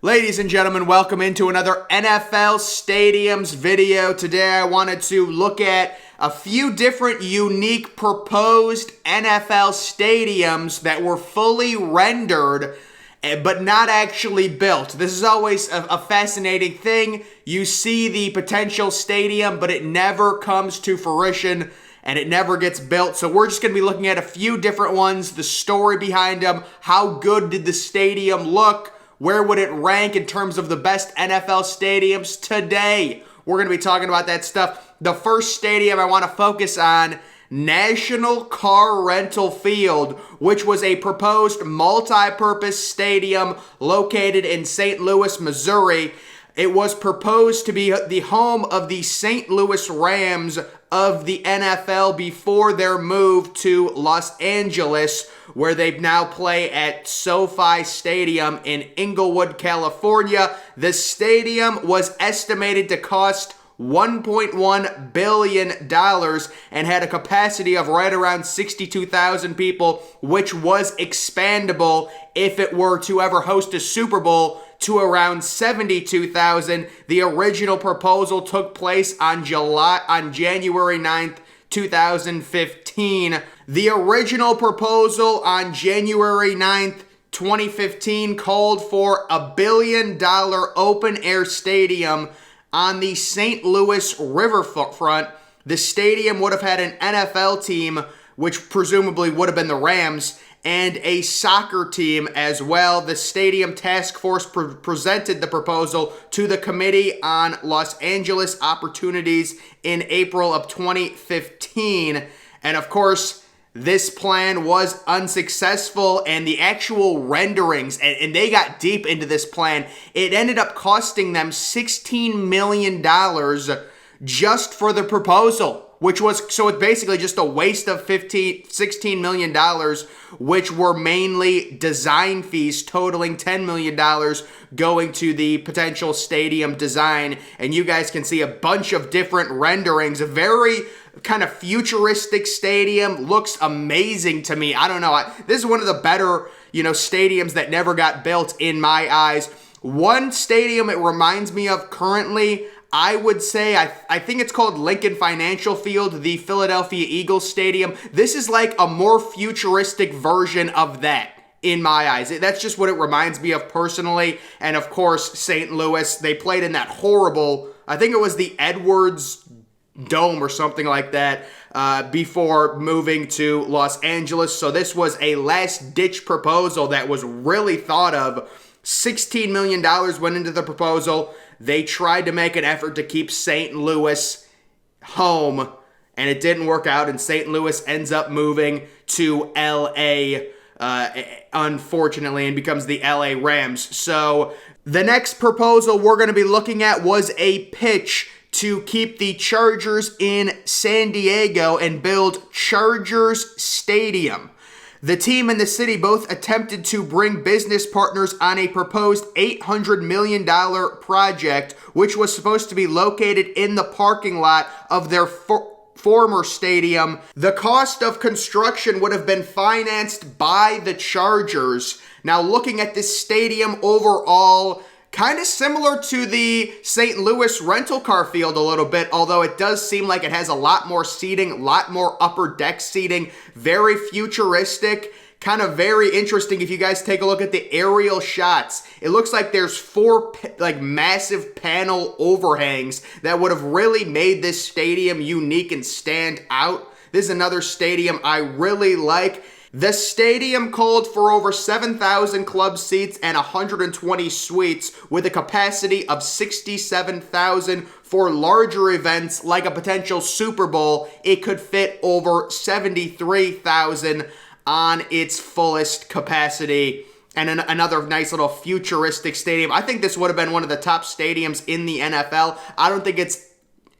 Ladies and gentlemen, welcome into another NFL Stadiums video. Today I wanted to look at a few different unique proposed NFL stadiums that were fully rendered but not actually built. This is always a fascinating thing. You see the potential stadium, but it never comes to fruition and it never gets built. So we're just going to be looking at a few different ones, the story behind them, how good did the stadium look, where would it rank in terms of the best NFL stadiums today? We're going to be talking about that stuff. The first stadium I want to focus on, National Car Rental Field, which was a proposed multi-purpose stadium located in St. Louis, Missouri. It was proposed to be the home of the St. Louis Rams of the NFL before their move to Los Angeles, where they now play at SoFi Stadium in Inglewood, California. The stadium was estimated to cost $1.1 billion and had a capacity of right around 62,000 people, which was expandable if it were to ever host a Super Bowl to around 72,000. The original proposal took place on January 9th, 2015. The original proposal on January 9th, 2015 called for $1 billion open-air stadium on the St. Louis riverfront. The stadium would have had an NFL team, which presumably would have been the Rams, and a soccer team as well. The Stadium Task Force presented the proposal to the Committee on Los Angeles Opportunities in April of 2015. And of course, this plan was unsuccessful, and the actual renderings, and they got deep into this plan, it ended up costing them $16 million just for the proposal, which was, so it's basically just a waste of $16 million, which were mainly design fees totaling $10 million going to the potential stadium design. And you guys can see a bunch of different renderings, a very kind of futuristic stadium, looks amazing to me. I don't know, this is one of the better, stadiums that never got built in my eyes. One stadium it reminds me of currently, I would say, I think it's called Lincoln Financial Field, the Philadelphia Eagles Stadium. This is like a more futuristic version of that in my eyes. That's just what it reminds me of personally. And of course, St. Louis, they played in that horrible, I think it was the Edwards Dome or something like that before moving to Los Angeles. So this was a last-ditch proposal that was really thought of. $16 million went into the proposal. They tried to make an effort to keep St. Louis home, and it didn't work out, and St. Louis ends up moving to L.A., unfortunately, and becomes the L.A. Rams. So the next proposal we're going to be looking at was a pitch to keep the Chargers in San Diego and build Chargers Stadium. The team and the city both attempted to bring business partners on a proposed $800 million project, which was supposed to be located in the parking lot of their former stadium. The cost of construction would have been financed by the Chargers. Now, looking at this stadium overall, kind of similar to the St. Louis rental car field a little bit, although it does seem like it has a lot more seating, a lot more upper deck seating, very futuristic, kind of very interesting. If you guys take a look at the aerial shots, it looks like there's four massive panel overhangs that would have really made this stadium unique and stand out. This is another stadium I really like. The stadium called for over 7,000 club seats and 120 suites with a capacity of 67,000. For larger events like a potential Super Bowl, it could fit over 73,000 on its fullest capacity. And another nice little futuristic stadium. I think this would have been one of the top stadiums in the NFL. I don't think it's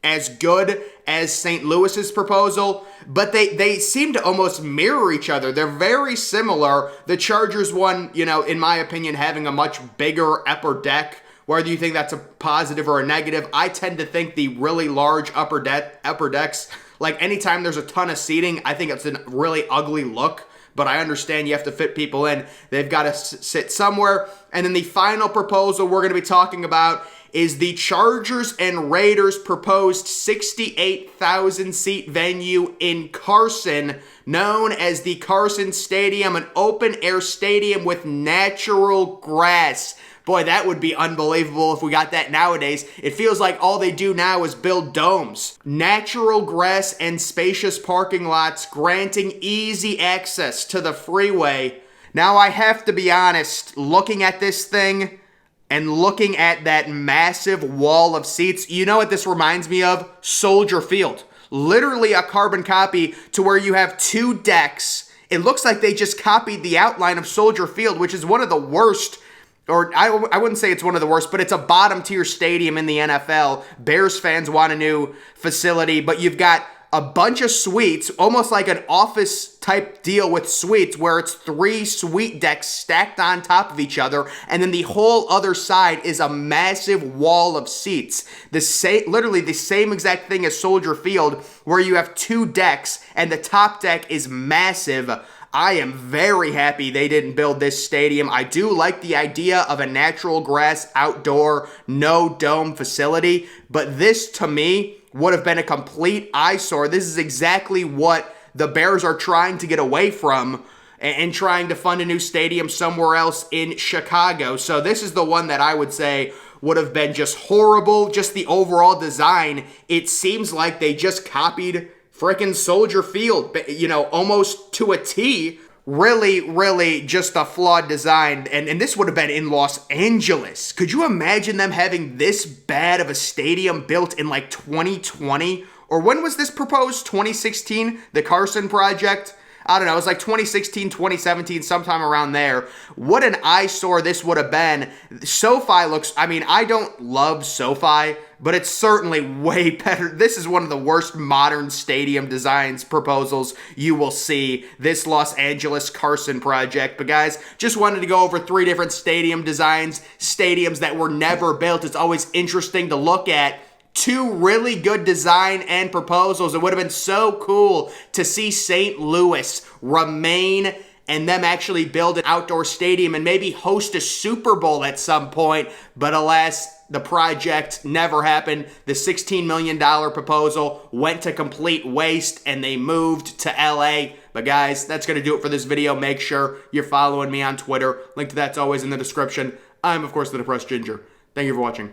as good as St. Louis's proposal, but they seem to almost mirror each other. They're very similar. The Chargers one, in my opinion, having a much bigger upper deck. Whether you think that's a positive or a negative, I tend to think the really large upper decks, like anytime there's a ton of seating, I think it's a really ugly look. but I understand you have to fit people in. They've got to sit somewhere. And then the final proposal we're going to be talking about is the Chargers and Raiders proposed 68,000 seat venue in Carson, known as the Carson Stadium, an open air stadium with natural grass. Boy, that would be unbelievable if we got that nowadays. It feels like all they do now is build domes. Natural grass and spacious parking lots, granting easy access to the freeway. Now, I have to be honest, looking at this thing and looking at that massive wall of seats, you know what this reminds me of? Soldier Field. Literally a carbon copy to where you have 2 decks. It looks like they just copied the outline of Soldier Field, which is one of the worst, or I wouldn't say it's one of the worst, but it's a bottom tier stadium in the NFL. Bears fans want a new facility, but you've got a bunch of suites, almost like an office type deal with suites, where it's 3 suite decks stacked on top of each other, and then the whole other side is a massive wall of seats. Literally the same exact thing as Soldier Field, where you have 2 decks, and the top deck is massive. I am very happy they didn't build this stadium. I do like the idea of a natural grass outdoor, no dome facility, but this to me would have been a complete eyesore. This is exactly what the Bears are trying to get away from and trying to fund a new stadium somewhere else in Chicago. So this is the one that I would say would have been just horrible. Just the overall design, it seems like they just copied frickin' Soldier Field, you know, almost to a T. Really just a flawed design. And this would have been in Los Angeles. Could you imagine them having this bad of a stadium built in like 2020? Or when was this proposed? 2016? The Carson project? I don't know. It was like 2016, 2017, sometime around there. What an eyesore this would have been. SoFi looks, I mean, I don't love SoFi, but it's certainly way better. This is one of the worst modern stadium designs proposals you will see, this Los Angeles Carson project. But guys, just wanted to go over 3 different stadium designs, stadiums that were never built. It's always interesting to look at 2 really good design and proposals. It would have been so cool to see St. Louis remain and them actually build an outdoor stadium and maybe host a Super Bowl at some point. But alas, the project never happened. The $16 million proposal went to complete waste and they moved to LA. But guys, that's going to do it for this video. Make sure you're following me on Twitter. Link to that's always in the description. I'm, of course, the Depressed Ginger. Thank you for watching.